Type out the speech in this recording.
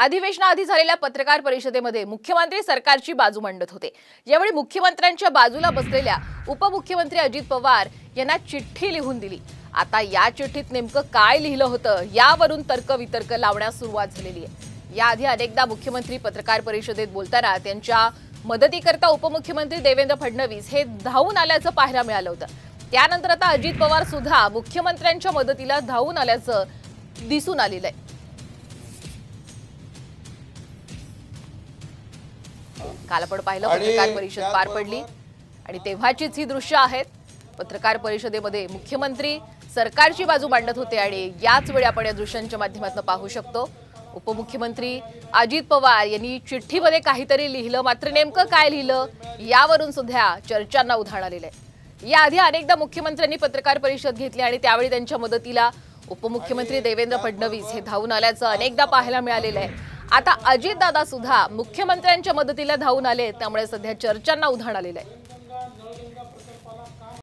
अधिवेशनाआधी झालेल्या पत्रकार परिषदेमध्ये मुख्यमंत्री सरकारची बाजू मांडत होते। यावेळी मुख्यमंत्र्यांच्या बाजूला बसलेल्या उपमुख्यमंत्री अजित पवार यांना चिठ्ठी लिहून दिली। आता या चिठ्ठीत नेमकं काय लिहिलं होतं यावरून तर्कवितर्क लावण्यास सुरुवात झालेली आहे। याआधी अनेकदा मुख्यमंत्री पत्रकार परिषदेत बोलताना त्यांच्या मदतीकरता उपमुख्यमंत्री देवेंद्र फडणवीस हे धावून आल्याचं पाहायला मिळालं होतं। त्यानंतर आता अजित पवार सुद्धा मुख्यमंत्र्यांच्या मदतीला धावून आल्याचं दिसून आलेलं आहे। काल आपण पाहिलं पत्रकार परिषद पार पडली आणि तेव्हाचीच ही दृश्य आहेत। पत्रकार परिषदेमध्ये मुख्यमंत्री सरकारची बाजू मांडत होते आणि याच वेळी आपण या दृश्यांच्या माध्यमातून पाहू शकतो उपमुख्यमंत्री अजित पवार यांनी चिठ्ठीमध्ये काहीतरी लिहिलं, मात्र नेमकं काय लिहिलं यावरून सुद्धा चर्चांना उधाण आलेलं आहे। याआधी अनेकदा मुख्यमंत्र्यांनी पत्रकार परिषद घेतली आणि त्यावेळी त्यांच्या मदतीला उपमुख्यमंत्री देवेंद्र फडणवीस हे धावून आल्याचं अनेकदा पाहायला मिळालेलं आहे। आता अजितदादा सुद्धा मुख्यमंत्र्यांच्या मदतीला धावून आले, त्यामुळे सध्या चर्चांना उधाण आलेलं आहे।